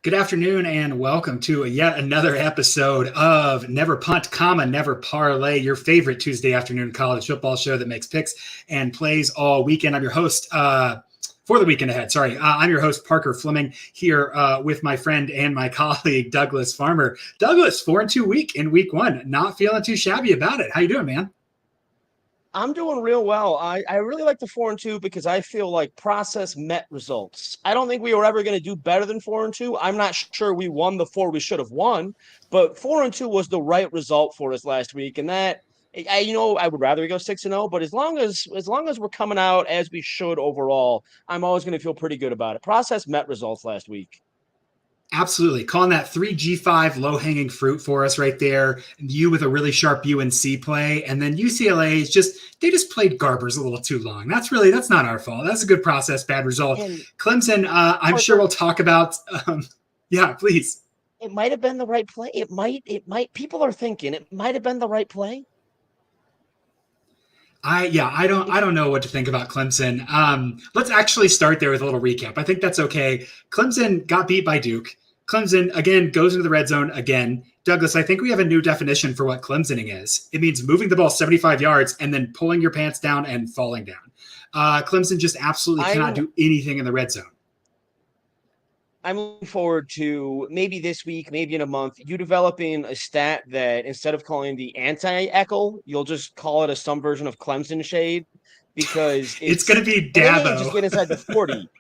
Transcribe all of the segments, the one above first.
Good afternoon and welcome to yet another episode of Never Punt, Never Parlay, your favorite Tuesday afternoon college football show that makes picks and plays all weekend. I'm your host for the weekend ahead. I'm your host, Parker Fleming, here with my friend and my colleague, Douglas Farmer. Douglas, 4-2 week in week one. Not feeling too shabby about it. How you doing, man? I'm doing real well. I really like the 4-2 because I feel like process met results. I don't think we were ever going to do better than 4-2. I'm not sure we won the four we should have won, but 4-2 was the right result for us last week. And that, I would rather we go 6-0, but as long as we're coming out as we should overall, I'm always going to feel pretty good about it. Process met results last week. Absolutely. Calling that 3G5 low-hanging fruit for us right there. You with a really sharp UNC play. And then UCLA is they just played Garbers a little too long. That's not our fault. That's a good process, bad result. And Clemson, I'm sure we'll talk about. Yeah, please. It might have been the right play. It might. People are thinking it might have been the right play. I don't know what to think about Clemson. Let's actually start there with a little recap. I think that's okay. Clemson got beat by Duke. Clemson, again, goes into the red zone again. Douglas, I think we have a new definition for what Clemsoning is. It means moving the ball 75 yards and then pulling your pants down and falling down. Clemson just absolutely cannot do anything in the red zone. I'm looking forward to maybe this week, maybe in a month, you developing a stat that instead of calling the anti-Eckle, you'll just call it some version of Clemson shade because it's going to be Dabo. They just get inside the 40.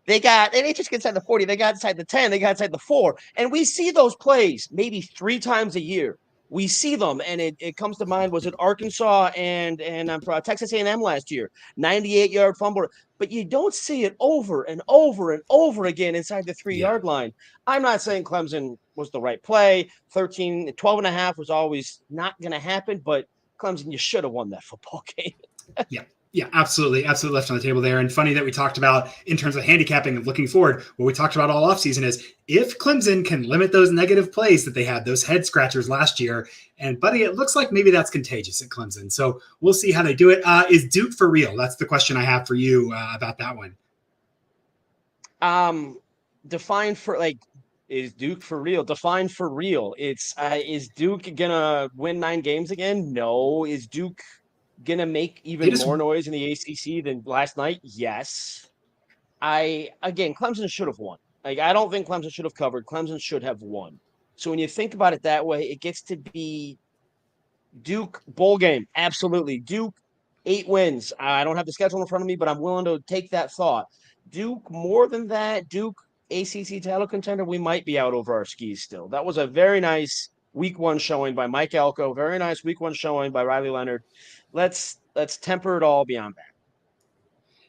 They just get inside the 40. They got inside the 10. They got inside the 4. And we see those plays maybe 3 times a year. We see them, and it comes to mind, was it Arkansas and Texas A&M last year? 98-yard fumble. But you don't see it over and over and over again inside the 3-yard line. I'm not saying Clemson was the right play. 12.5 was always not going to happen, but Clemson, you should have won that football game. Yeah, absolutely left on the table there. And funny that we talked about in terms of handicapping and looking forward, what we talked about all offseason is if Clemson can limit those negative plays that they had, those head scratchers last year, and buddy, it looks like maybe that's contagious at Clemson. So we'll see how they do it. Is Duke for real? That's the question I have for you about that one. Is Duke for real? Define for real. Is Duke gonna win 9 games again? No. Is Duke gonna make even more noise in the ACC than last night? Yes. Clemson should have won. I don't think Clemson should have covered. Clemson should have won. So when you think about it that way, it gets to be Duke bowl game. Absolutely. Duke 8 wins. I don't have the schedule in front of me, but I'm willing to take that thought. Duke more than that. Duke ACC title contender. We might be out over our skis still. That was a very nice week 1 showing by Mike Elko. Very nice week 1 showing by Riley Leonard. Let's temper it all beyond that.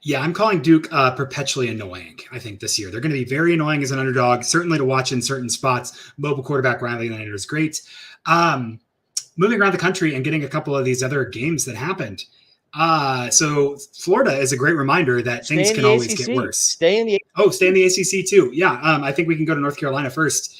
Yeah, I'm calling Duke perpetually annoying, I think, this year. They're going to be very annoying as an underdog, certainly to watch in certain spots. Mobile quarterback Riley Leonard is great. Moving around the country and getting a couple of these other games that happened. So Florida is a great reminder that things can always get worse. Stay in the ACC too. Yeah, I think we can go to North Carolina first.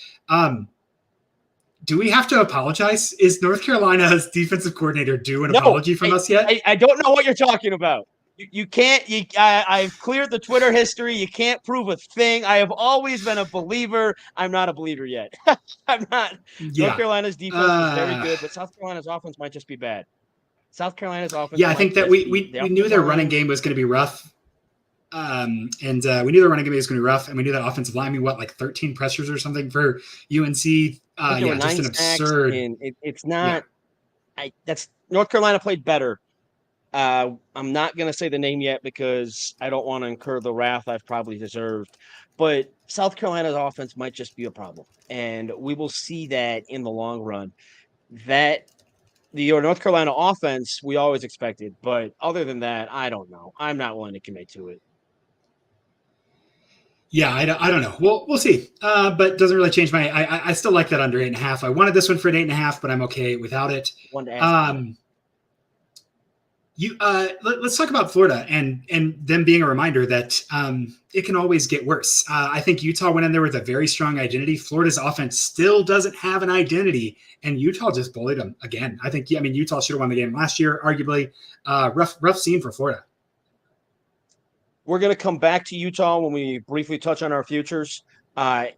Do we have to apologize? Is North Carolina's defensive coordinator due an apology from us yet? I don't know what you're talking about. You can't. I've cleared the Twitter history. You can't prove a thing. I have always been a believer. I'm not a believer yet. I'm not. Yeah. North Carolina's defense is very good, but South Carolina's offense might just be bad. South Carolina's offense. Yeah, I think that we knew their running game was going to be rough. And we knew the running game was going to be rough, and we knew that offensive line. 13 pressures or something for UNC. Just an absurd. It's not. Yeah. That's North Carolina played better. I'm not going to say the name yet because I don't want to incur the wrath I've probably deserved. But South Carolina's offense might just be a problem, and we will see that in the long run. That the North Carolina offense we always expected, but other than that, I don't know. I'm not willing to commit to it. Yeah, I don't know. We'll see. But doesn't really change my. I still like that under 8.5. I wanted this one for an 8.5, but I'm okay without it. Let's talk about Florida and them being a reminder that it can always get worse. I think Utah went in there with a very strong identity. Florida's offense still doesn't have an identity, and Utah just bullied them again. I think Utah should have won the game last year, arguably. Rough scene for Florida. We're going to come back to Utah when we briefly touch on our futures.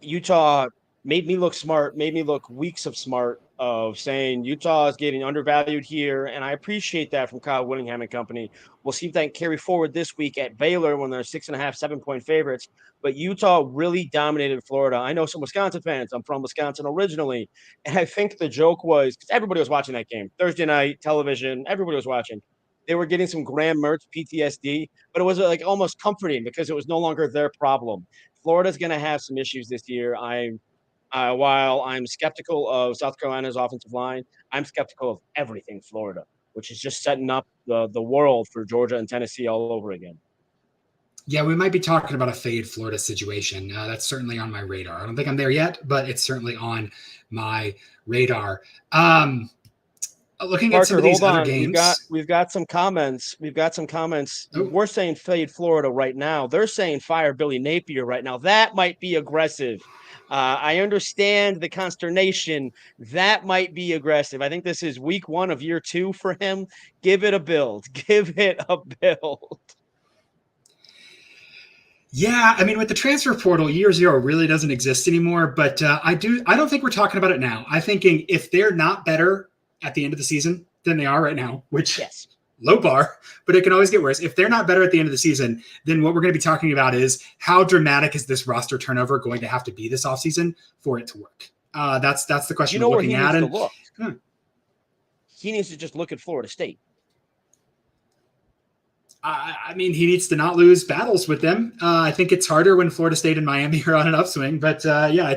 Utah made me look smart, made me look weeks of smart of saying Utah is getting undervalued here. And I appreciate that from Kyle Whittingham and company. We'll see if that can carry forward this week at Baylor when they're 6.5, 7-point favorites. But Utah really dominated Florida. I know some Wisconsin fans. I'm from Wisconsin originally. And I think the joke was because everybody was watching that game. Thursday night television, everybody was watching. They were getting some Graham Mertz PTSD, but it was like almost comforting because it was no longer their problem. Florida's going to have some issues this year. While I'm skeptical of South Carolina's offensive line, I'm skeptical of everything Florida, which is just setting up the world for Georgia and Tennessee all over again. Yeah, we might be talking about a fade Florida situation. That's certainly on my radar. I don't think I'm there yet, but it's certainly on my radar. Looking Parker, at some of these other games, we've got some comments. Oh. We're saying fade Florida right now. They're saying fire Billy Napier right now. That might be aggressive. I understand the consternation. That might be aggressive. I think this is week 1 of year 2 for him. Give it a build. Give it a build. Yeah, I mean, with the transfer portal, year 0 really doesn't exist anymore. But I don't think we're talking about it now. I'm thinking if they're not better at the end of the season than they are right now, which low bar, but it can always get worse. If they're not better at the end of the season, then what we're going to be talking about is how dramatic is this roster turnover going to have to be this offseason for it to work? That's the question we're looking at. He needs to just look at Florida State. I mean, he needs to not lose battles with them. I think it's harder when Florida State and Miami are on an upswing, but yeah,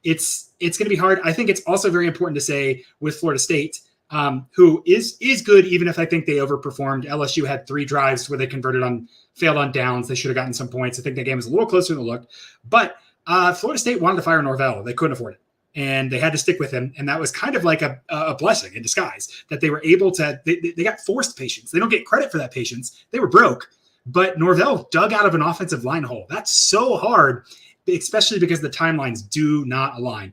it's going to be hard. I think it's also very important to say with Florida State, who is good, even if I think they overperformed. LSU had 3 drives where they failed on downs. They should have gotten some points. I think that game was a little closer than it looked, but Florida State wanted to fire Norvell. They couldn't afford it. And they had to stick with him. And that was kind of like a blessing in disguise that they were able to, they got forced patience. They don't get credit for that patience. They were broke, but Norvell dug out of an offensive line hole. That's so hard, especially because the timelines do not align.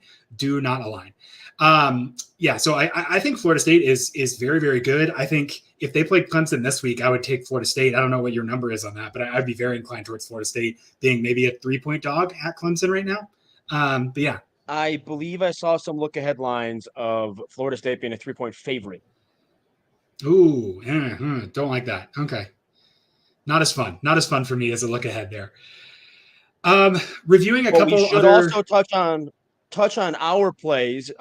Yeah, so I think Florida State is very, very good. I think if they played Clemson this week, I would take Florida State. I don't know what your number is on that, but I'd be very inclined towards Florida State being maybe a 3-point dog at Clemson right now. But yeah. I believe I saw some look-ahead lines of Florida State being a 3-point favorite. Ooh, don't like that. Okay. Not as fun for me as a look-ahead there. Reviewing a couple we should other... also touch on our plays.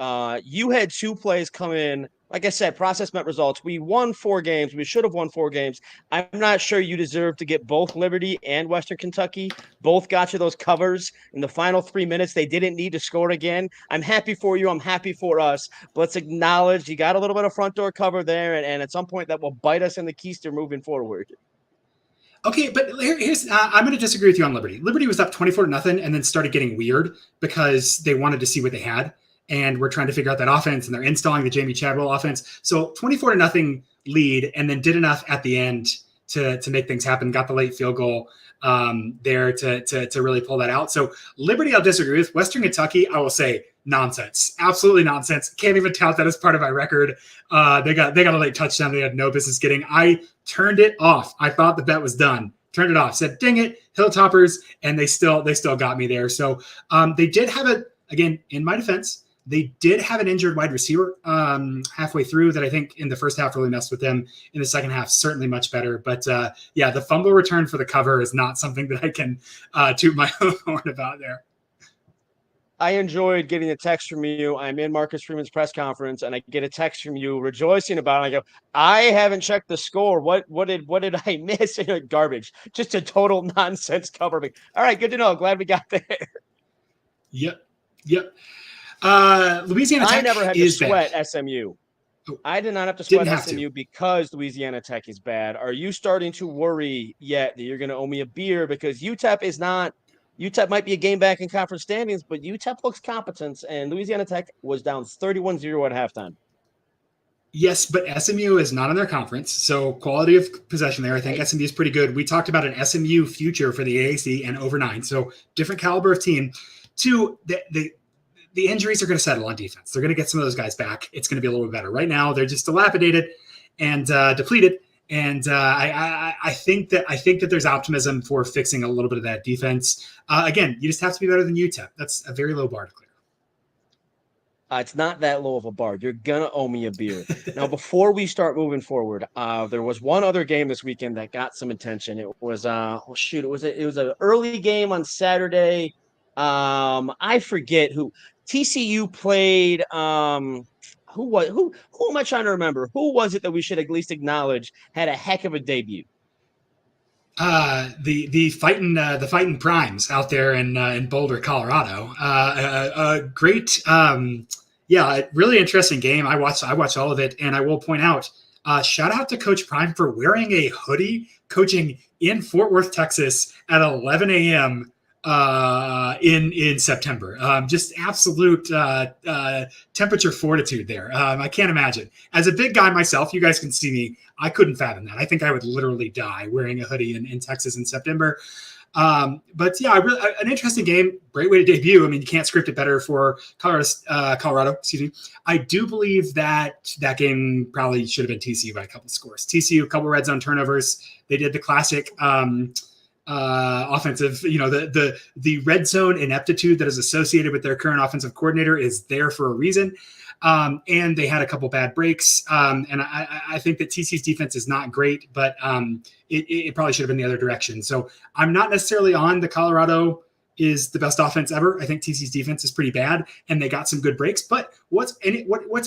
You had 2 plays come in. Like I said, process met results. We won 4 games. We should have won 4 games. I'm not sure you deserve to get both Liberty and Western Kentucky. Both got you those covers in the final 3 minutes. They didn't need to score again. I'm happy for you. I'm happy for us. But let's acknowledge you got a little bit of front door cover there, and at some point that will bite us in the keister moving forward. Okay, but here's I'm going to disagree with you on Liberty. Liberty was up 24-0 and then started getting weird because they wanted to see what they had. And we're trying to figure out that offense, and they're installing the Jamie Chadwell offense. So 24-0 lead, and then did enough at the end to make things happen. Got the late field goal there to really pull that out. So Liberty, I'll disagree with. Western Kentucky, I will say nonsense, absolutely nonsense. Can't even count that as part of my record. They got a late touchdown they had no business getting. I turned it off. I thought the bet was done. Turned it off. Said, dang it, Hilltoppers, and they still got me there. So they did have it again. In my defense, they did have an injured wide receiver halfway through that I think in the first half really messed with them. In the second half, certainly much better. But yeah, the fumble return for the cover is not something that I can toot my own horn about there. I enjoyed getting a text from you. I'm in Marcus Freeman's press conference, and I get a text from you rejoicing about it. I go, I haven't checked the score. What did I miss? Garbage. Just a total nonsense cover. All right, good to know. Glad we got there. Yep. Louisiana Tech I never had to sweat bad. SMU. I did not have to sweat SMU because Louisiana Tech is bad. Are you starting to worry yet that you're going to owe me a beer? Because UTEP is not – UTEP might be a game back in conference standings, but UTEP looks competent, and Louisiana Tech was down 31-0 at halftime. Yes, but SMU is not in their conference, so quality of possession there. I think SMU is pretty good. We talked about an SMU future for the AAC and over 9, so different caliber of team. 2, the injuries are going to settle on defense. They're going to get some of those guys back. It's going to be a little bit better. Right now, they're just dilapidated and depleted, And I think that there's optimism for fixing a little bit of that defense. Again, you just have to be better than UTEP. That's a very low bar to clear. It's not that low of a bar. You're gonna owe me a beer. Now, before we start moving forward, there was one other game this weekend that got some attention. It was it was an early game on Saturday. I forget who TCU played. Who am I trying to remember? Who was it that we should at least acknowledge had a heck of a debut? The fighting primes out there in Boulder, Colorado. Great, yeah, really interesting game. I watched all of it, and I will point out, shout out to Coach Prime for wearing a hoodie, coaching in Fort Worth, Texas, at 11 a.m. In September. Just absolute temperature fortitude there. I can't imagine. As a big guy myself, you guys can see me. I couldn't fathom that. I think I would literally die wearing a hoodie in Texas in September. But yeah, an interesting game. Great way to debut. I mean, you can't script it better for Colorado. Excuse me. I do believe that game probably should have been TCU by a couple of scores. TCU, a couple of red zone turnovers. They did the classic offensive, the red zone ineptitude that is associated with their current offensive coordinator is there for a reason. And they had a couple bad breaks. And I think that TC's defense is not great, but it probably should have been the other direction. So I'm not necessarily on the Colorado is the best offense ever. I think TC's defense is pretty bad, and they got some good breaks. But what's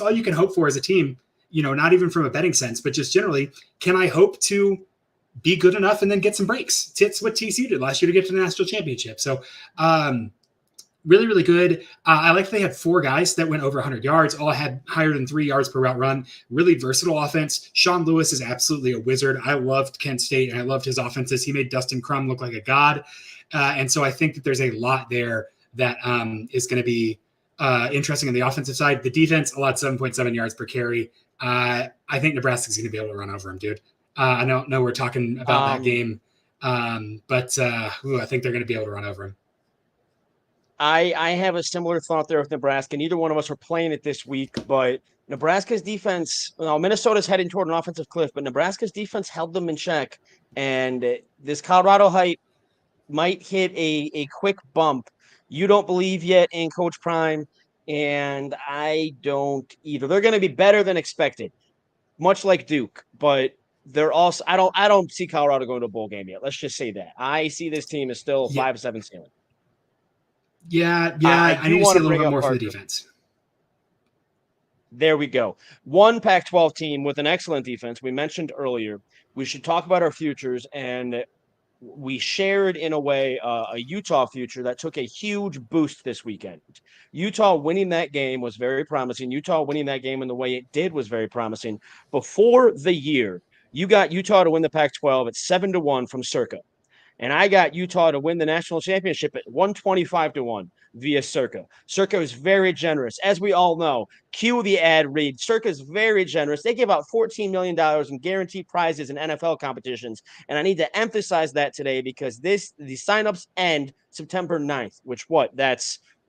all you can hope for as a team? Not even from a betting sense, but just generally, can I hope to be good enough and then get some breaks? It's what TCU did last year to get to the national championship. So really, really good. I like that they had 4 guys that went over 100 yards, all had higher than 3 yards per route run. Really versatile offense. Sean Lewis is absolutely a wizard. I loved Kent State, and I loved his offenses. He made Dustin Crum look like a god. And so I think that there's a lot there that is going to be interesting on the offensive side. The defense, a lot, 7.7 yards per carry. I think Nebraska's going to be able to run over him, dude. I don't know we're talking about that game, but I think they're going to be able to run over him. I have a similar thought there with Nebraska. Neither one of us are playing it this week, but Nebraska's defense, Minnesota's heading toward an offensive cliff, but Nebraska's defense held them in check. And this Colorado hype might hit a quick bump. You don't believe yet in Coach Prime, and I don't either. They're going to be better than expected, much like Duke, but they're also I don't see Colorado going to a bowl game yet. Let's just say that. I see this team is still 5-7 ceiling. Yeah. I need to see a little bit more for the defense. There we go. One Pac-12 team with an excellent defense. We mentioned earlier. We should talk about our futures, and we shared in a way a Utah future that took a huge boost this weekend. Utah winning that game was very promising. Utah winning that game in the way it did was very promising. Before the year, you got Utah to win the Pac-12 at 7-1 from Circa. And I got Utah to win the national championship at 125-1 via Circa. Circa is very generous. As we all know, cue the ad read. Circa is very generous. They give out $14 million in guaranteed prizes in NFL competitions. And I need to emphasize that today because the signups end September 9th, which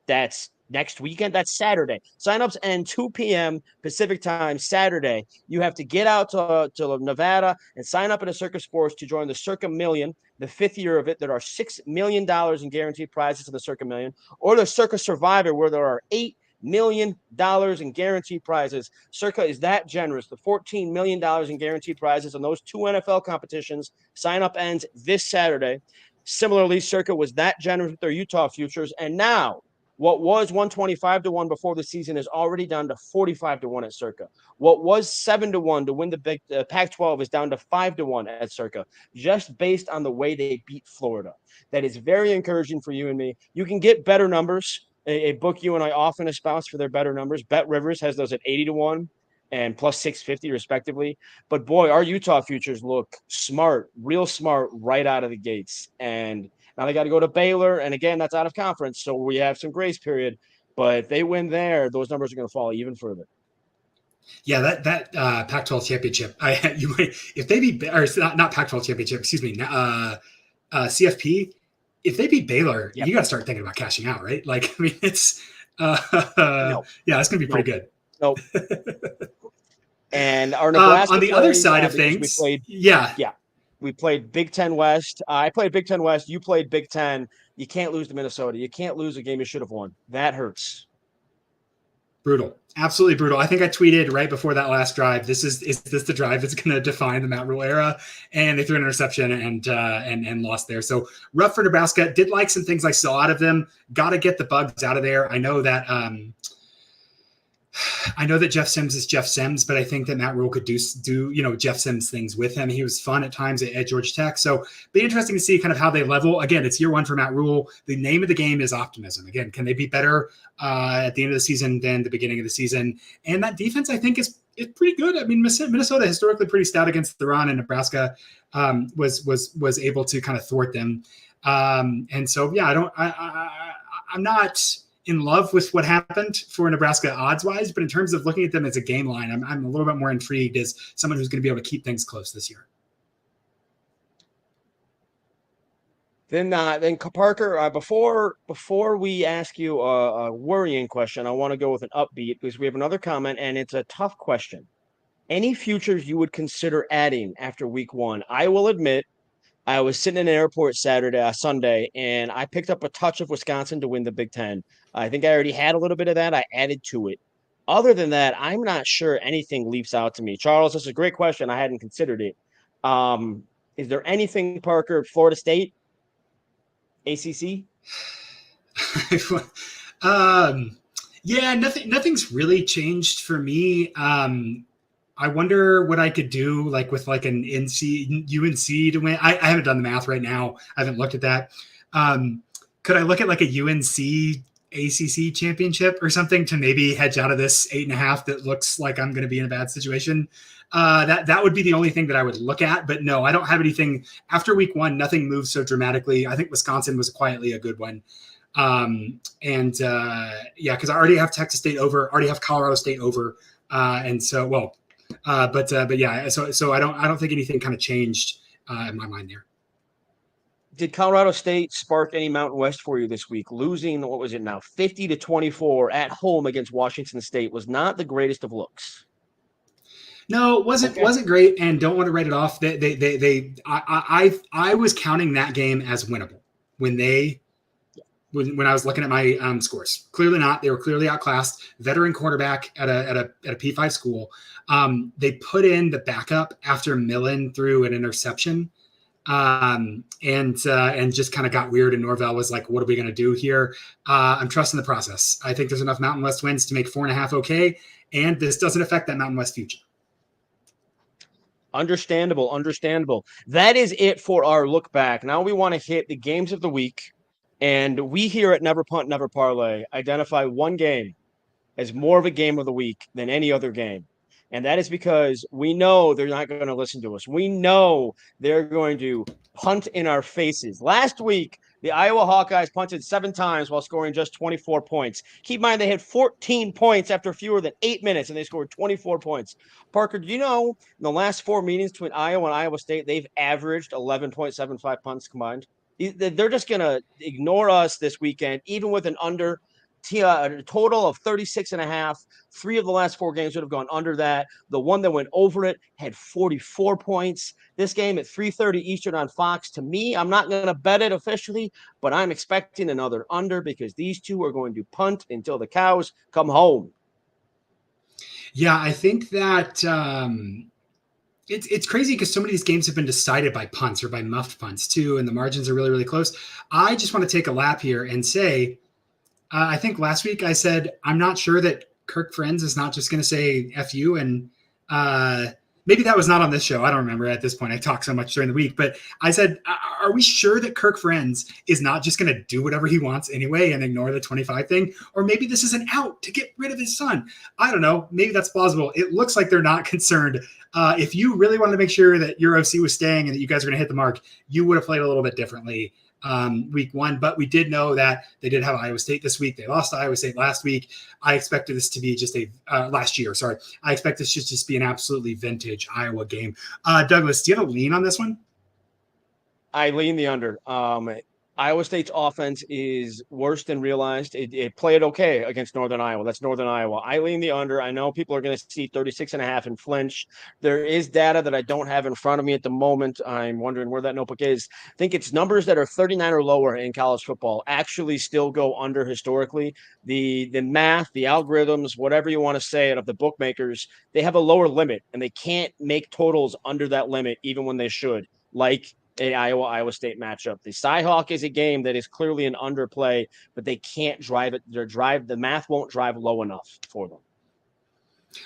that's next weekend. That's Saturday. Signups end 2 p.m. Pacific time Saturday. You have to get out to Nevada and sign up at a Circa Sports to join the Circa Million, the 5th year of it. There are $6 million in guaranteed prizes in the Circa Million, or the Circa Survivor, where there are $8 million in guaranteed prizes. Circa is that generous. The $14 million in guaranteed prizes on those 2 NFL competitions. Sign up ends this Saturday. Similarly, Circa was that generous with their Utah futures, and now what was 125-1 before the season is already down to 45-1 at Circa. What was 7-1 to win the Pac-12 is down to 5-1 at Circa, just based on the way they beat Florida. That is very encouraging for you and me. You can get better numbers. A book you and I often espouse for their better numbers. Bet Rivers has those at 80-1 and plus 650 respectively. But boy, our Utah futures look smart, real smart right out of the gates. And now they got to go to Baylor, and again, that's out of conference, so we have some grace period. But if they win there, those numbers are going to fall even further. Yeah, that Pac-12 championship. If they beat, or not Pac-12 championship, excuse me, CFP. If they beat Baylor, you got to start thinking about cashing out, right? Like, I mean, it's yeah, it's going to be pretty good. Nope. And our Nebraska On the other plays, side of because things, yeah. we played Big Ten West. I played Big Ten West. You played Big Ten. You can't lose to Minnesota. You can't lose a game you should have won. That hurts. Brutal. Absolutely brutal. I think I tweeted right before that last drive, is this the drive that's going to define the Matt Rule era? And they threw an interception and lost there. So rough for Nebraska. Did like some things I saw out of them. Got to get the bugs out of there. I know that Jeff Sims is Jeff Sims, but I think that Matt Rule could do Jeff Sims things with him. He was fun at times at Georgia Tech. So be interesting to see kind of how they level. Again, it's year one for Matt Rule. The name of the game is optimism. Again, can they be better at the end of the season than the beginning of the season? And that defense, I think, is pretty good. I mean, Minnesota historically pretty stout against the run, and Nebraska was able to kind of thwart them. And so, yeah, I'm not in love with what happened for Nebraska odds-wise, but in terms of looking at them as a game line, I'm a little bit more intrigued as someone who's going to be able to keep things close this year. Then Parker, before we ask you a worrying question, I want to go with an upbeat because we have another comment, and it's a tough question. Any futures you would consider adding after week one? I will admit, I was sitting in an airport Sunday, and I picked up a touch of Wisconsin to win the Big Ten. I think I already had a little bit of that. I added to it. Other than that, I'm not sure anything leaps out to me. Charles, this is a great question. I hadn't considered it. Is there anything, Parker, Florida State, ACC? Yeah, nothing's really changed for me. I wonder what I could do with an UNC to win. I haven't done the math right now. I haven't looked at that. Could I look at a UNC ACC championship or something to maybe hedge out of this 8.5 that looks like I'm going to be in a bad situation? That would be the only thing that I would look at. But no, I don't have anything after week one. Nothing moves so dramatically. I think Wisconsin was quietly a good one. Because I already have Texas State over, already have Colorado State over. But yeah, so I don't think anything kind of changed in my mind there. Did Colorado State spark any Mountain West for you this week? Losing, 50-24 at home against Washington State was not the greatest of looks. No, it wasn't great, and don't want to write it off. I was counting that game as winnable when I was looking at my scores. Clearly not. They were clearly outclassed. Veteran quarterback at a P5 school. They put in the backup after Millen threw an interception, and just kind of got weird. And Norvell was like, "What are we going to do here?" I'm trusting the process. I think there's enough Mountain West wins to make 4.5 okay, and this doesn't affect that Mountain West future. Understandable. That is it for our look back. Now we want to hit the games of the week. And we here at Never Punt, Never Parlay identify one game as more of a game of the week than any other game. And that is because we know they're not going to listen to us. We know they're going to punt in our faces. Last week, the Iowa Hawkeyes punted 7 times while scoring just 24 points. Keep in mind, they had 14 points after fewer than 8 minutes, and they scored 24 points. Parker, do you know in the last 4 meetings between Iowa and Iowa State, they've averaged 11.75 punts combined? They're just going to ignore us this weekend, even with an under a total of 36.5. 3 of the last 4 games would have gone under that. The one that went over it had 44 points. This game at 3:30 Eastern on Fox. To me, I'm not going to bet it officially, but I'm expecting another under because these two are going to punt until the cows come home. Yeah, I think that it's crazy because so many of these games have been decided by punts or by muffed punts too, and the margins are really, really close. I just want to take a lap here and say, I think last week I said, I'm not sure that Kirk Friends is not just going to say F you. And maybe that was not on this show. I don't remember at this point. I talk so much during the week. But I said, are we sure that Kirk Friends is not just going to do whatever he wants anyway and ignore the 25 thing? Or maybe this is an out to get rid of his son. I don't know. Maybe that's plausible. It looks like they're not concerned. If you really wanted to make sure that your OC was staying and that you guys were going to hit the mark, you would have played a little bit differently week one, but we did know that they did have Iowa State this week. They lost to Iowa State last week. I expected this to be just last year. Sorry. I expect this to just be an absolutely vintage Iowa game. Douglas, do you have a lean on this one? I lean the under. Iowa State's offense is worse than realized. It played okay against Northern Iowa. That's Northern Iowa. I lean the under. I know people are going to see 36.5 and flinch. There is data that I don't have in front of me at the moment. I'm wondering where that notebook is. I think it's numbers that are 39 or lower in college football actually still go under historically. The math, the algorithms, whatever you want to say it, of the bookmakers, they have a lower limit, and they can't make totals under that limit even when they should. Like a Iowa State matchup. The Cyhawk is a game that is clearly an underplay, but they can't drive it. The math won't drive low enough for them.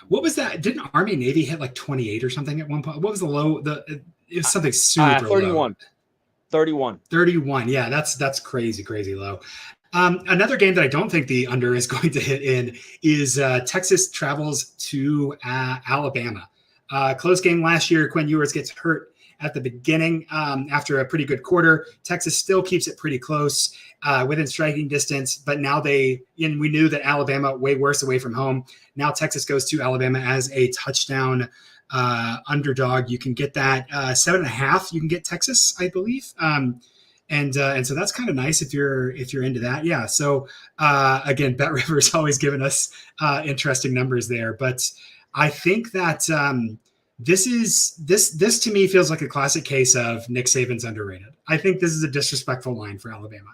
What was that? Didn't Army Navy hit like 28 or something at one point? What was the low? It was something super 31. low. 31. 31. Yeah, that's crazy low. Another game that I don't think the under is going to hit in is Texas travels to Alabama. Close game last year. Quinn Ewers gets hurt at the beginning after a pretty good quarter. Texas still keeps it pretty close within striking distance, but now we knew that Alabama way worse away from home. Now Texas goes to Alabama as a touchdown underdog. You can get that 7.5. You can get Texas, I believe. And so that's kind of nice if you're into that. Yeah. So again, Bet River's always given us interesting numbers there, but I think that this to me feels like a classic case of Nick Saban's underrated. I think this is a disrespectful line for Alabama.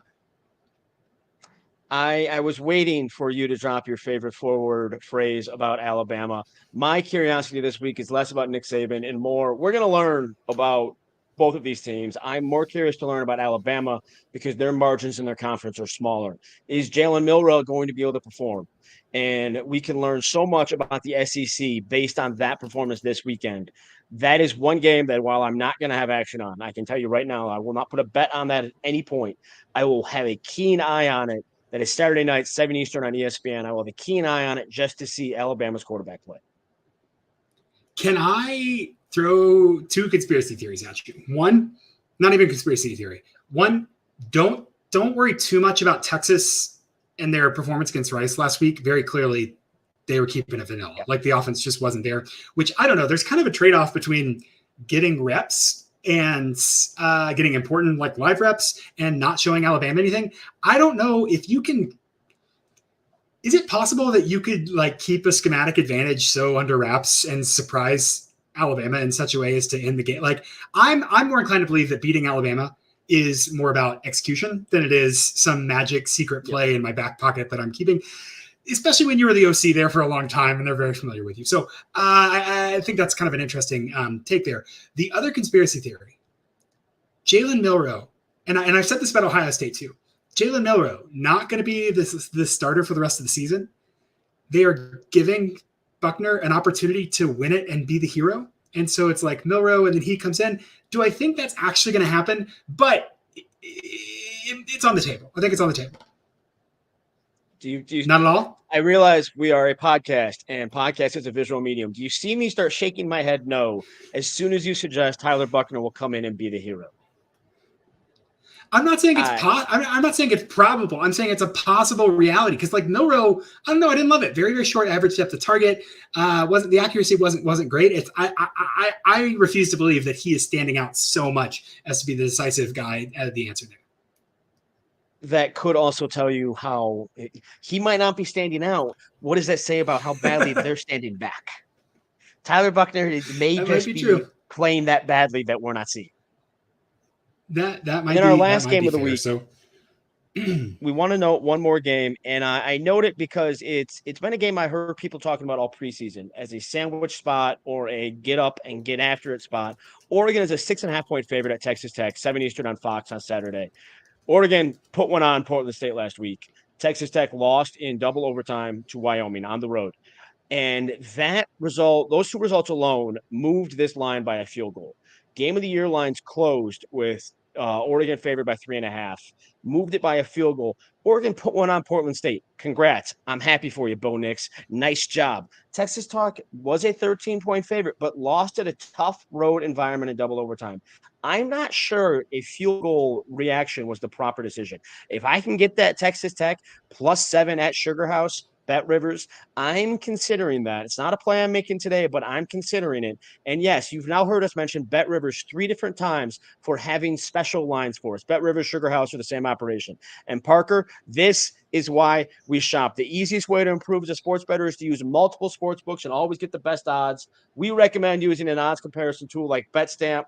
I was waiting for you to drop your favorite forward phrase about Alabama. My curiosity this week is less about Nick Saban and more, we're going to learn about both of these teams. I'm more curious to learn about Alabama because their margins in their conference are smaller. Is Jalen Milroe going to be able to perform? And we can learn so much about the SEC based on that performance this weekend. That is one game that, while I'm not going to have action on, I can tell you right now, I will not put a bet on that at any point. I will have a keen eye on it. That is Saturday night, 7 Eastern on ESPN. I will have a keen eye on it just to see Alabama's quarterback play. Can I throw two conspiracy theories at you? One, not even conspiracy theory. One, don't worry too much about Texas and their performance against Rice last week. Very clearly, they were keeping it vanilla. Like the offense just wasn't there, which I don't know. There's kind of a trade-off between getting reps and getting important like live reps and not showing Alabama anything. I don't know if you can. Is it possible that you could like keep a schematic advantage so under wraps and surprise Alabama in such a way as to end the game? Like I'm more inclined to believe that beating Alabama is more about execution than it is some magic secret play in my back pocket that I'm keeping, especially when you were the OC there for a long time and they're very familiar with you. So I think that's kind of an interesting take there. The other conspiracy theory, Jalen Milroe, and I've said this about Ohio State too, Jalen Milroe not going to be the starter for the rest of the season. They are giving Buckner an opportunity to win it and be the hero. And so it's like Milroe and then he comes in. Do I think that's actually going to happen? But it's on the table. I think it's on the table. Do you not at all? I realize we are a podcast and podcast is a visual medium. Do you see me start shaking my head no as soon as you suggest Tyler Buckner will come in and be the hero? I'm not saying I'm not saying it's probable. I'm saying it's a possible reality because like Milroe, I don't know, I didn't love it. Very, very short average depth of target. Wasn't the accuracy wasn't great. It's I refuse to believe that he is standing out so much as to be the decisive guy the answer there. That could also tell you how he might not be standing out. What does that say about how badly they're standing back? Tyler Buckner may just be playing that badly that we're not seeing. That might be our last game of the week. So we want to note one more game, and I note it because it's been a game I heard people talking about all preseason as a sandwich spot or a get up and get after it spot. Oregon is a 6.5 point favorite at Texas Tech, 7 Eastern on Fox on Saturday. Oregon put one on Portland State last week. Texas Tech lost in double overtime to Wyoming on the road. And that result, those two results alone, moved this line by a field goal. Game of the year lines closed with Oregon favored by 3.5. Moved it by a field goal. Oregon put one on Portland State. Congrats. I'm happy for you, Bo Nix. Nice job. Texas Tech was a 13-point favorite, but lost at a tough road environment in double overtime. I'm not sure a field goal reaction was the proper decision. If I can get that Texas Tech +7 at Sugar House, Bet Rivers. I'm considering that. It's not a play I'm making today, but I'm considering it. And yes, you've now heard us mention Bet Rivers 3 different times for having special lines for us. Bet Rivers, Sugar House are the same operation. And Parker, this is why we shop. The easiest way to improve as a sports bettor is to use multiple sports books and always get the best odds. We recommend using an odds comparison tool like BetStamp.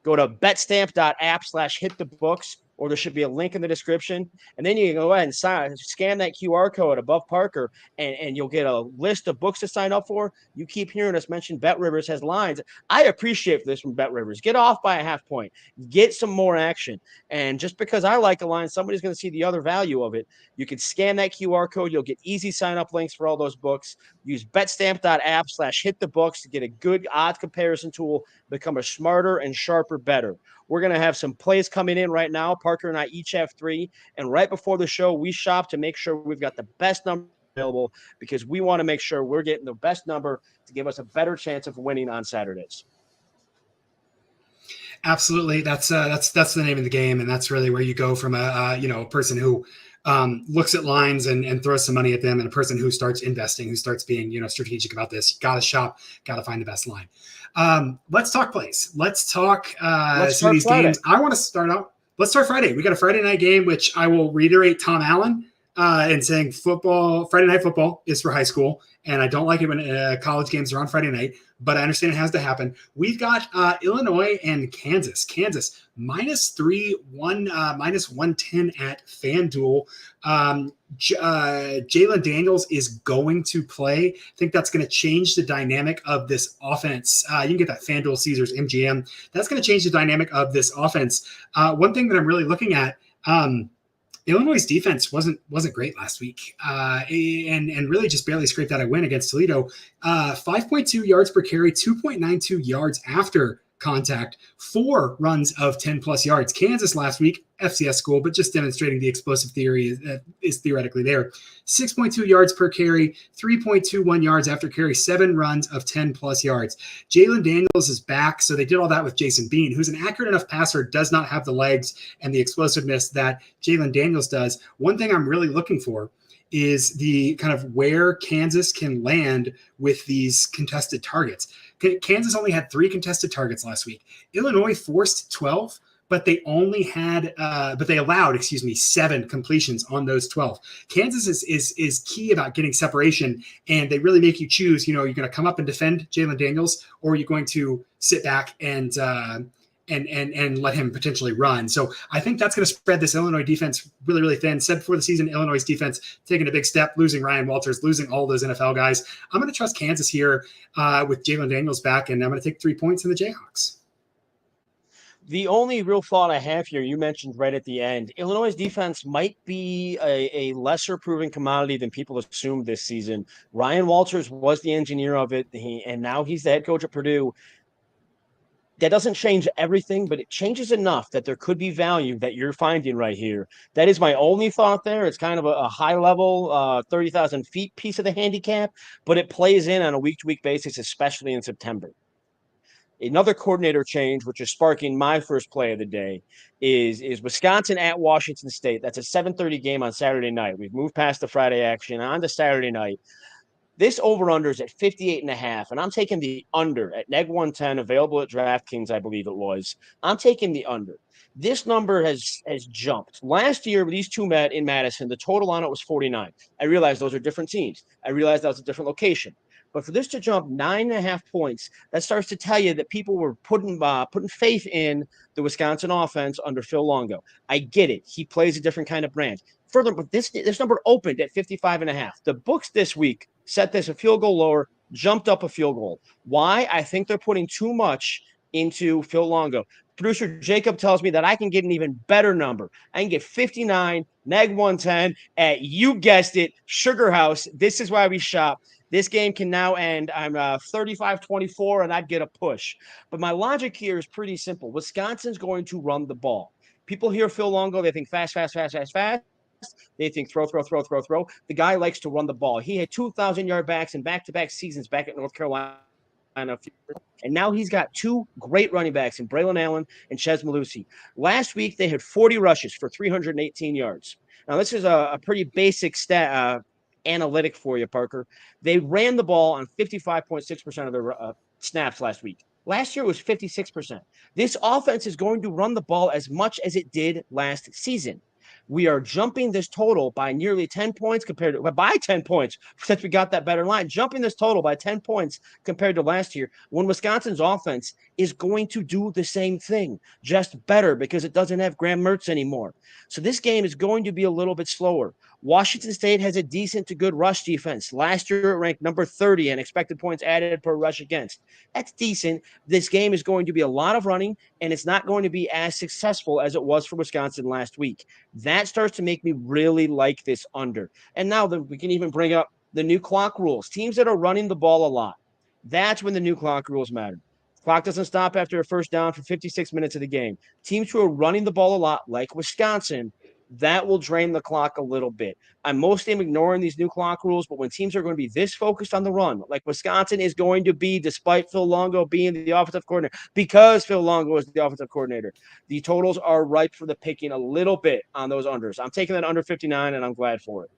Go to betstamp.app/hitthebooks, or there should be a link in the description. And then you can go ahead and scan that QR code above Parker, and you'll get a list of books to sign up for. You keep hearing us mention Bet Rivers has lines. I appreciate this from Bet Rivers. Get off by a half point. Get some more action. And just because I like a line, somebody's going to see the other value of it. You can scan that QR code. You'll get easy sign-up links for all those books. Use betstamp.app/hitthebooks to get a good odds comparison tool, become a smarter and sharper bettor. We're going to have some plays coming in right now. Parker and I each have 3. And right before the show, we shop to make sure we've got the best number available, because we want to make sure we're getting the best number to give us a better chance of winning on Saturdays. Absolutely. That's the name of the game. And that's really where you go from a person who looks at lines and throws some money at them, and a person who starts investing, who starts being, strategic about this. You got to shop, got to find the best line. Let's talk plays. Let's talk some of these games. I want to start out. Let's start Friday. We got a Friday night game, which I will reiterate Tom Allen and saying Friday night football is for high school. And I don't like it when college games are on Friday night, but I understand it has to happen. We've got Illinois and Kansas. Kansas -3, -110 at FanDuel. Jalen Daniels is going to play. I think that's going to change the dynamic of this offense. You can get that FanDuel Caesars MGM. That's going to change the dynamic of this offense. One thing that I'm really looking at, Illinois' defense wasn't great last week, and really just barely scraped out a win against Toledo. 5.2 yards per carry, 2.92 yards after contact, 4 runs of 10-plus yards. Kansas last week, FCS school, but just demonstrating the explosive theory is theoretically there. 6.2 yards per carry, 3.21 yards after carry, 7 runs of 10-plus yards. Jalen Daniels is back, so they did all that with Jason Bean, who's an accurate enough passer, does not have the legs and the explosiveness that Jalen Daniels does. One thing I'm really looking for is the kind of where Kansas can land with these contested targets. Kansas only had 3 contested targets last week. Illinois forced 12, but they allowed 7 completions on those 12. Kansas is key about getting separation, and they really make you choose. You're going to come up and defend Jalen Daniels, or are you going to sit back and let him potentially run? So I think that's going to spread this Illinois defense really, really thin. Said before the season, Illinois' defense taking a big step, losing Ryan Walters, losing all those NFL guys. I'm going to trust Kansas here with Jalen Daniels back, and I'm going to take 3 points in the Jayhawks. The only real thought I have here, you mentioned right at the end, Illinois' defense might be a lesser proven commodity than people assumed this season. Ryan Walters was the engineer of it, and now he's the head coach at Purdue. That doesn't change everything, but it changes enough that there could be value that you're finding right here. That is my only thought there. It's kind of a high level, 30,000 feet piece of the handicap, but it plays in on a week-to-week basis, especially in September. Another coordinator change, which is sparking my first play of the day, is Wisconsin at Washington State. That's a 7:30 game on Saturday night. We've moved past the Friday action on to Saturday night. This over-under is at 58.5, and I'm taking the under at neg 110, available at DraftKings, I believe it was. I'm taking the under. This number has jumped. Last year, these two met in Madison. The total on it was 49. I realize those are different teams. I realize that was a different location. But for this to jump 9.5 points, that starts to tell you that people were putting faith in the Wisconsin offense under Phil Longo. I get it. He plays a different kind of brand. Further, but this number opened at 55.5. The books this week set this a field goal lower, jumped up a field goal. Why? I think they're putting too much into Phil Longo. Producer Jacob tells me that I can get an even better number. I can get 59, neg 110 at, you guessed it, Sugar House. This is why we shop. This game can now end. I'm 35-24, and I'd get a push. But my logic here is pretty simple. Wisconsin's going to run the ball. People hear Phil Longo, they think fast. They think throw. The guy likes to run the ball. He had 2,000-yard backs in back-to-back seasons back at North Carolina. And now he's got 2 great running backs in Braylon Allen and Chez Malusi. Last week, they had 40 rushes for 318 yards. Now, this is a pretty basic stat analytic for you, Parker. They ran the ball on 55.6% of their snaps last week. Last year was 56%. This offense is going to run the ball as much as it did last season. We are jumping this total by nearly 10 points compared to by 10 points since we got that better line, jumping this total by 10 points compared to last year when Wisconsin's offense is going to do the same thing, just better because it doesn't have Graham Mertz anymore. So this game is going to be a little bit slower. Washington State has a decent to good rush defense. Last year, it ranked number 30 in expected points added per rush against. That's decent. This game is going to be a lot of running, and it's not going to be as successful as it was for Wisconsin last week. That starts to make me really like this under. And now we can even bring up the new clock rules. Teams that are running the ball a lot, that's when the new clock rules matter. Clock doesn't stop after a first down for 56 minutes of the game. Teams who are running the ball a lot, like Wisconsin, that will drain the clock a little bit. I'm mostly ignoring these new clock rules, but when teams are going to be this focused on the run, like Wisconsin is going to be, despite Phil Longo being the offensive coordinator, because Phil Longo is the offensive coordinator, the totals are ripe for the picking a little bit on those unders. I'm taking that under 59, and I'm glad for it.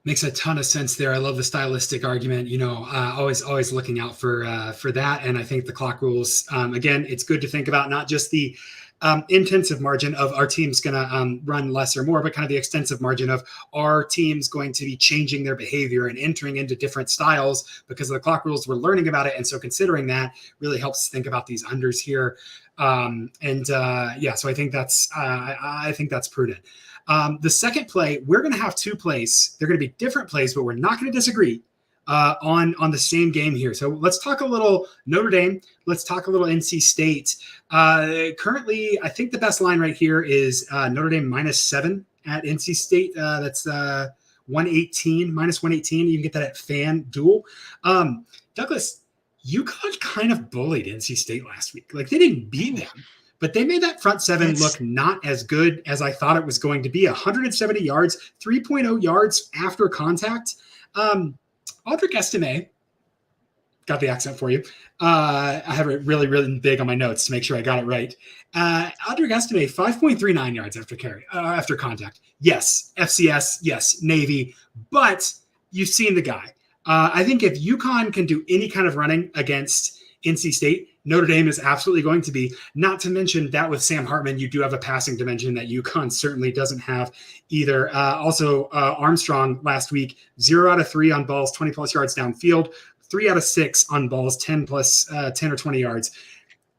Makes a ton of sense there. I love the stylistic argument. Always looking out for that. And I think the clock rules, again, it's good to think about not just the intensive margin of our team's going to run less or more, but kind of the extensive margin of our team's going to be changing their behavior and entering into different styles because of the clock rules. We're learning about it. And so considering that really helps us think about these unders here. So I think that's prudent. The second play, we're going to have two plays. They're going to be different plays, but we're not going to disagree on the same game here. So let's talk a little Notre Dame. Let's talk a little NC State. Currently, I think the best line right here is Notre Dame -7 at NC State. That's -118. You can get that at FanDuel. Douglas, UConn kind of bullied NC State last week. Like, they didn't beat them, but they made that front seven look not as good as I thought it was going to be. 170 yards, 3.0 yards after contact. Audric Estime, got the accent for you. I have it really, really big on my notes to make sure I got it right. Audric Estime, 5.39 yards after contact. Yes, FCS, yes, Navy, but you've seen the guy. I think if UConn can do any kind of running against NC State, Notre Dame is absolutely going to be. Not to mention that with Sam Hartman, you do have a passing dimension that UConn certainly doesn't have either. Also, Armstrong last week, 0 out of 3 on balls, 20-plus yards downfield, 3 out of 6 on balls, 10 or 20 yards.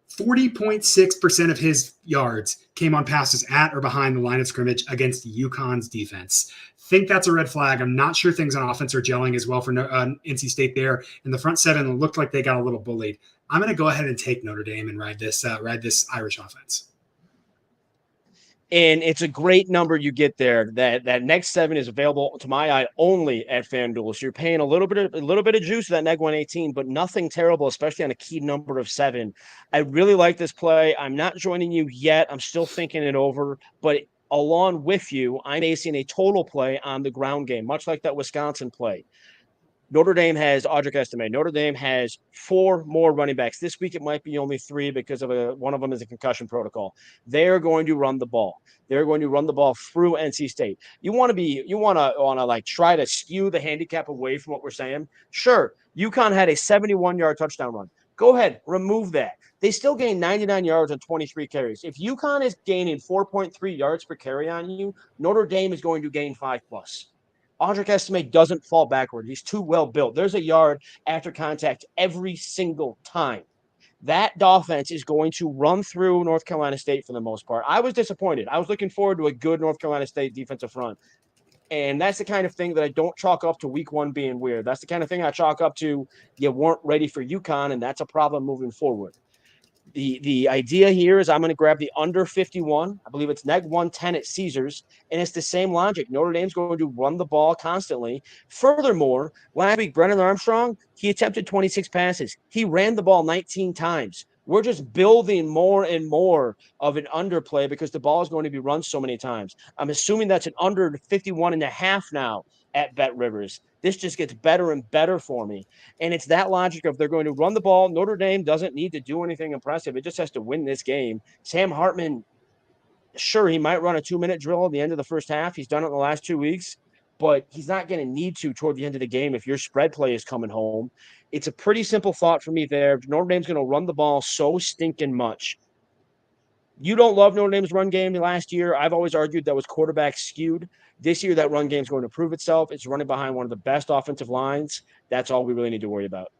40.6% of his yards came on passes at or behind the line of scrimmage against UConn's defense. Think that's a red flag. I'm not sure things on offense are gelling as well for NC State there. In the front seven, it looked like they got a little bullied. I'm going to go ahead and take Notre Dame and ride this Irish offense. And it's a great number you get there. That next 7 is available to my eye only at FanDuel. So you're paying a little bit of juice for that neg 118, but nothing terrible, especially on a key number of 7. I really like this play. I'm not joining you yet. I'm still thinking it over, but along with you, I'm basing a total play on the ground game, much like that Wisconsin play. Notre Dame has Audric Estime. Notre Dame has 4 more running backs. This week it might be only 3 because of one of them is a concussion protocol. They're going to run the ball. They're going to run the ball through NC State. You want to like try to skew the handicap away from what we're saying. Sure, UConn had a 71-yard touchdown run. Go ahead, remove that. They still gained 99 yards on 23 carries. If UConn is gaining 4.3 yards per carry on you, Notre Dame is going to gain 5+. Audric Estime doesn't fall backward. He's too well built. There's a yard after contact every single time. That offense is going to run through North Carolina State for the most part. I was disappointed. I was looking forward to a good North Carolina State defensive front. And that's the kind of thing that I don't chalk up to week 1 being weird. That's the kind of thing I chalk up to you weren't ready for UConn, and that's a problem moving forward. The idea here is I'm going to grab the under 51. I believe it's neg 110 at Caesars, and it's the same logic. Notre Dame's going to run the ball constantly. Furthermore, last week, Brennan Armstrong, he attempted 26 passes. He ran the ball 19 times. We're just building more and more of an underplay because the ball is going to be run so many times. I'm assuming that's an under 51.5 now at Bet Rivers. This just gets better and better for me. And it's that logic of they're going to run the ball. Notre Dame doesn't need to do anything impressive. It just has to win this game. Sam Hartman, sure, he might run a 2-minute drill at the end of the first half. He's done it in the last 2 weeks. but he's not going to need to toward the end of the game if your spread play is coming home. It's a pretty simple thought for me there. Notre Dame's going to run the ball so stinking much. You don't love Notre Dame's run game last year. I've always argued that was quarterback skewed. This year, that run game is going to prove itself. It's running behind one of the best offensive lines. That's all we really need to worry about.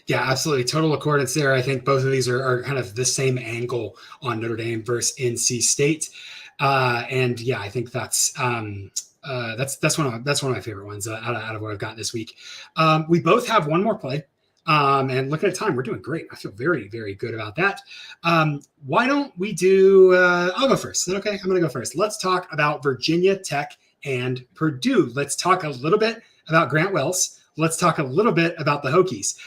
Yeah, absolutely. Total accordance there. I think both of these are kind of the same angle on Notre Dame versus NC State. And yeah, I think that's one of my favorite ones out of what I've got this week. We both have one more play. And looking at time, we're doing great. I feel very, very good about that. Why don't we do, I'll go first. Is that okay? I'm going to go first. Let's talk about Virginia Tech and Purdue. Let's talk a little bit about Grant Wells. Let's talk a little bit about the Hokies.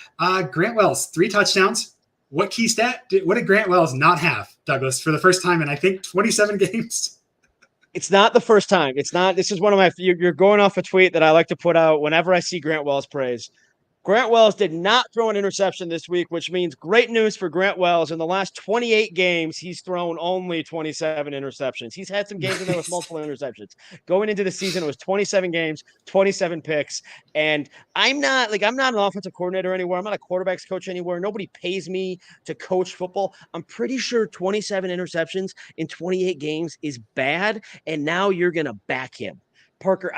Grant Wells, 3 touchdowns. What key stat? What did Grant Wells not have, Douglas, for the first time in, I think, 27 games? It's not the first time. It's not. This is one of my, you're going off a tweet that I like to put out whenever I see Grant Wells praise. Grant Wells did not throw an interception this week, which means great news for Grant Wells. In the last 28 games, he's thrown only 27 interceptions. He's had some games in there with multiple interceptions. Going into the season, it was 27 games, 27 picks. And I'm not an offensive coordinator anywhere. I'm not a quarterbacks coach anywhere. Nobody pays me to coach football. I'm pretty sure 27 interceptions in 28 games is bad. And now you're going to back him. Parker,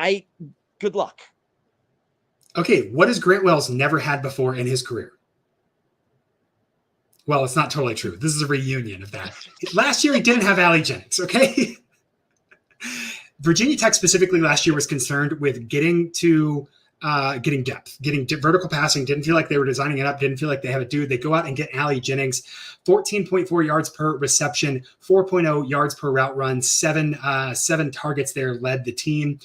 good luck. Okay, what has Grant Wells never had before in his career? Well, it's not totally true. This is a reunion of that. Last year, he didn't have Allie Jennings, okay? Virginia Tech specifically last year was concerned with getting depth, getting vertical passing. Didn't feel like they were designing it up. Didn't feel like they have a dude. They go out and get Allie Jennings, 14.4 yards per reception, 4.0 yards per route run, seven targets there led the team.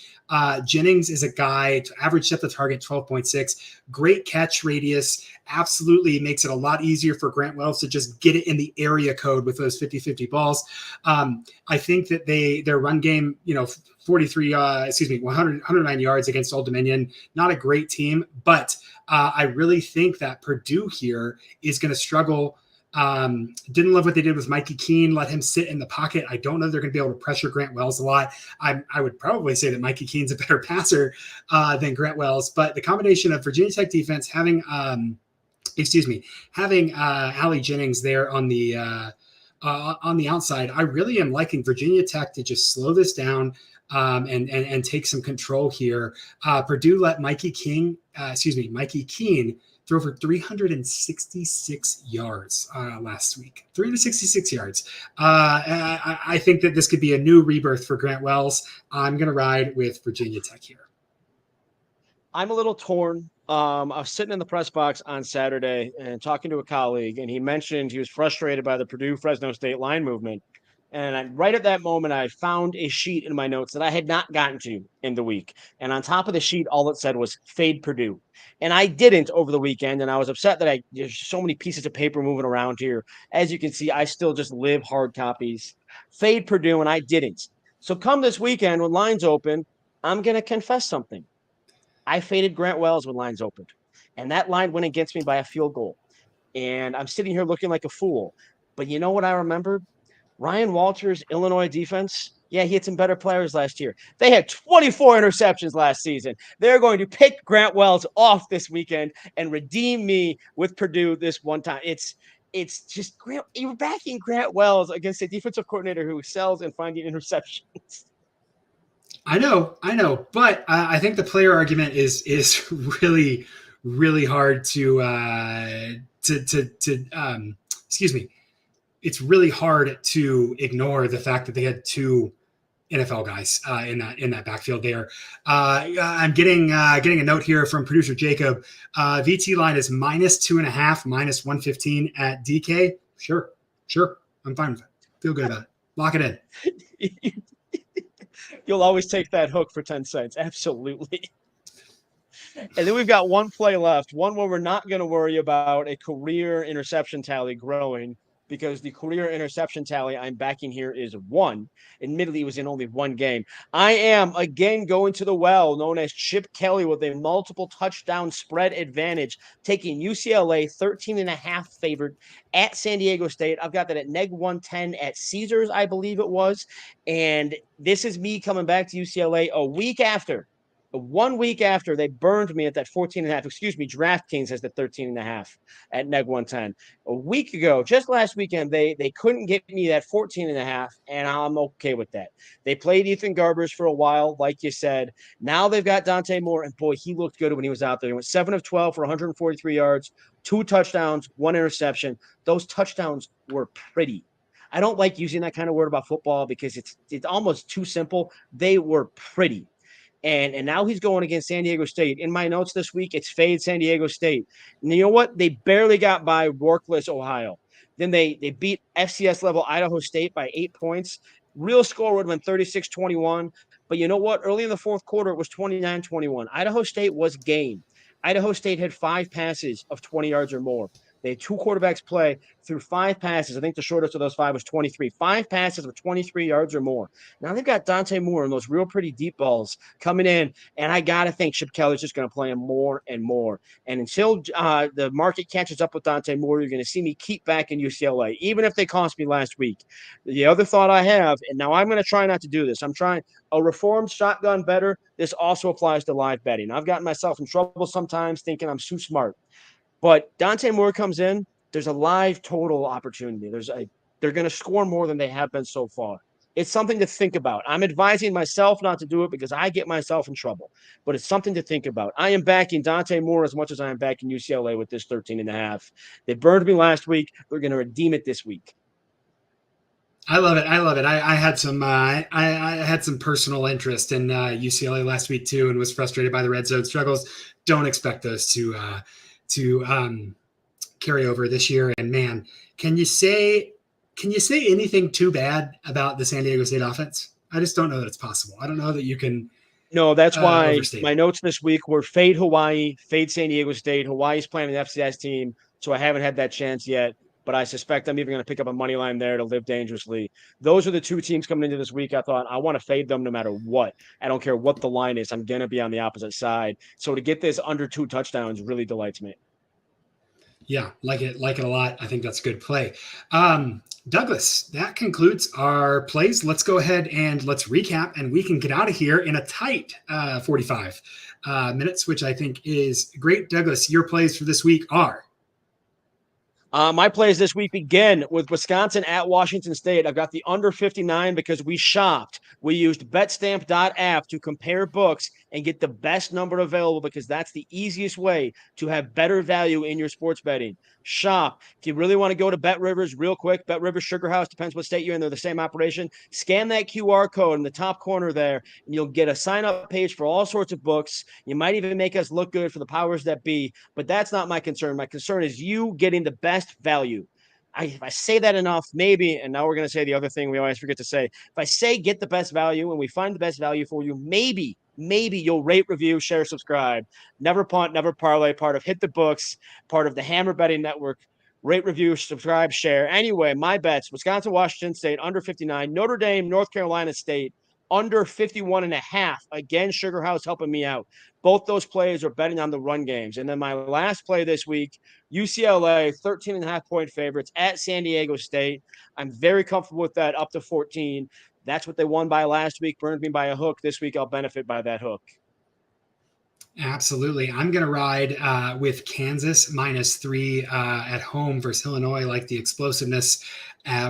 Jennings is a guy to average depth of target 12.6, great catch radius, absolutely makes it a lot easier for Grant Wells to just get it in the area code with those 50-50 balls. I think that their run game, 109 yards against Old Dominion, not a great team, but I really think that Purdue here is going to struggle. Didn't love what they did with Mikey Keene, let him sit in the pocket. I don't know if they're going to be able to pressure Grant Wells a lot. I would probably say that Mikey Keene's a better passer than Grant Wells, but the combination of Virginia Tech defense having Allie Jennings there on the outside, I really am liking Virginia Tech to just slow this down and take some control here. Purdue let Mikey Keene throw for 366 yards last week. 366 yards. I think that this could be a new rebirth for Grant Wells. I'm going to ride with Virginia Tech here. I'm a little torn. I was sitting in the press box on Saturday and talking to a colleague, and he mentioned he was frustrated by the Purdue-Fresno State line movement. And right at that moment, I found a sheet in my notes that I had not gotten to in the week. And on top of the sheet, all it said was fade Purdue. And I didn't over the weekend. And I was upset that there's so many pieces of paper moving around here. As you can see, I still just live hard copies. Fade Purdue, and I didn't. So come this weekend when lines open, I'm going to confess something. I faded Grant Wells when lines opened. And that line went against me by a field goal. And I'm sitting here looking like a fool. But you know what I remembered? Ryan Walters' Illinois defense, yeah, he had some better players last year. They had 24 interceptions last season. They're going to pick Grant Wells off this weekend and redeem me with Purdue this one time. It's just you're backing Grant Wells against a defensive coordinator who sells and finding interceptions. I know, but I think the player argument is really, really hard to excuse me. It's really hard to ignore the fact that they had 2 NFL guys in that backfield there. I'm getting a note here from producer Jacob. VT line is -2.5, -115 at DK. Sure. I'm fine with it. Feel good about it. Lock it in. You'll always take that hook for 10 cents. Absolutely. And then we've got one play left, one where we're not going to worry about a career interception tally growing. because the career interception tally I'm backing here is 1. Admittedly, it was in only 1 game. I am again going to the well, known as Chip Kelly, with a multiple touchdown spread advantage, taking UCLA 13.5 favored at San Diego State. I've got that at neg 110 at Caesars, I believe it was. And this is me coming back to UCLA a week after. 1 week after they burned me at that 14.5. Excuse me, DraftKings has the 13.5 at neg 110. A week ago, just last weekend, they couldn't get me that 14.5, and I'm okay with that. They played Ethan Garbers for a while, like you said. Now they've got Dante Moore, and boy, he looked good when he was out there. He went 7 of 12 for 143 yards, 2 touchdowns, 1 interception. Those touchdowns were pretty. I don't like using that kind of word about football because it's almost too simple. They were pretty. And now he's going against San Diego State. In my notes this week, it's fade San Diego State. And you know what? They barely got by Workless Ohio. Then they beat FCS level Idaho State by 8 points. Real score would have been 36-21. But you know what? Early in the fourth quarter, it was 29-21. Idaho State was game. Idaho State had 5 passes of 20 yards or more. They had 2 quarterbacks play through 5 passes. I think the shortest of those 5 was 23. 5 passes of 23 yards or more. Now they've got Dante Moore and those real pretty deep balls coming in, and I got to think Chip Kelly's just going to play him more and more. And until the market catches up with Dante Moore, you're going to see me keep back in UCLA, even if they cost me last week. The other thought I have, and now I'm going to try not to do this, I'm trying a reformed shotgun better. This also applies to live betting. I've gotten myself in trouble sometimes thinking I'm too smart. But Dante Moore comes in, there's a live total opportunity. They're going to score more than they have been so far. It's something to think about. I'm advising myself not to do it because I get myself in trouble, but it's something to think about. I am backing Dante Moore as much as I am backing UCLA with this 13.5. They burned me last week. They're going to redeem it this week. I love it. I love it. I had some I had some personal interest in UCLA last week too, and was frustrated by the red zone struggles. Don't expect those to carry over this year. And man, can you say anything too bad about the San Diego State offense? I just don't know that it's possible. I don't know that you can. No, that's why overstate my notes this week were fade Hawaii, fade San Diego State. Hawaii's playing an FCS team, so I haven't had that chance yet. But I suspect I'm even going to pick up a money line there to live dangerously. Those are the 2 teams coming into this week. I thought I want to fade them no matter what. I don't care what the line is. I'm going to be on the opposite side. So to get this under 2 touchdowns really delights me. Yeah, like it a lot. I think that's a good play. Douglas, that concludes our plays. Let's go ahead and let's recap, and we can get out of here in a tight 45 minutes, which I think is great. Douglas, your plays for this week are? My plays this week begin with Wisconsin at Washington State. I've got the under 59 because we shopped. We used betstamp.app to compare books and get the best number available because that's the easiest way to have better value in your sports betting. Shop. If you really want to go to Bet Rivers real quick, Bet Rivers Sugar House, depends what state you're in, they're the same operation. Scan that QR code in the top corner there, and you'll get a sign-up page for all sorts of books. You might even make us look good for the powers that be, but that's not my concern. My concern is you getting the best value. If I say that enough, maybe, and now we're going to say the other thing we always forget to say. If I say get the best value and we find the best value for you, maybe you'll rate, review, share, subscribe. Never Punt, Never Parlay, part of Hit the Books, part of the Hammer Betting Network. Rate, review, subscribe, share. Anyway, my bets, Wisconsin, Washington State, under 59. Notre Dame, North Carolina State, under 51.5. Again, Sugar House helping me out. Both those plays are betting on the run games. And then my last play this week, UCLA, 13.5-point favorites at San Diego State. I'm very comfortable with that, up to 14. That's what they won by last week, burned me by a hook. This week, I'll benefit by that hook. Absolutely. I'm going to ride with Kansas -3 at home versus Illinois, like the explosiveness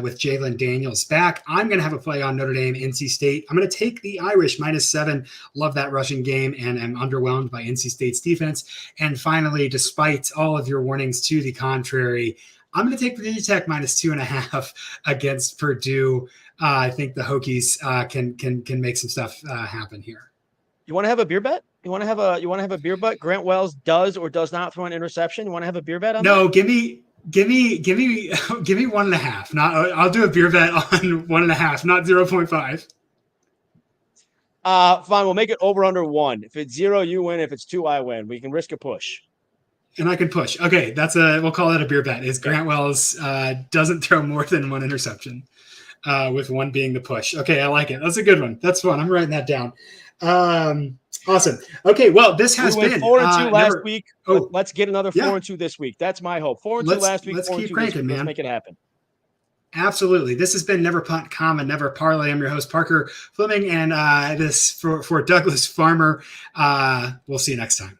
with Jalen Daniels back. I'm going to have a play on Notre Dame, NC State. I'm going to take the Irish -7. Love that rushing game, and I'm underwhelmed by NC State's defense. And finally, despite all of your warnings to the contrary, I'm going to take Virginia Tech -2.5 against Purdue. I think the Hokies can make some stuff happen here. You want to have a beer bet? You want to have a beer bet? Grant Wells does or does not throw an interception. You want to have a beer bet on that? No, give me 1.5. I'll do a beer bet on 1.5, not 0.5. Fine. We'll make it over under 1. If it's 0, you win. If it's 2, I win. We can risk a push. And I can push. Okay, we'll call that a beer bet. Is Grant Wells doesn't throw more than one interception, with one being the push. Okay, I like it. That's a good one. That's fun. I'm writing that down. Awesome. Okay, well, this has we been 4-2 last week. Oh, let's get another 4-2 this week. That's my hope. 4-2 last week. Let's 4-2 keep cranking, this week. man. Let's make it happen. Absolutely. This has been Never Punt, Never Parlay. I'm your host, Parker Fleming, and this for Douglas Farmer. We'll see you next time.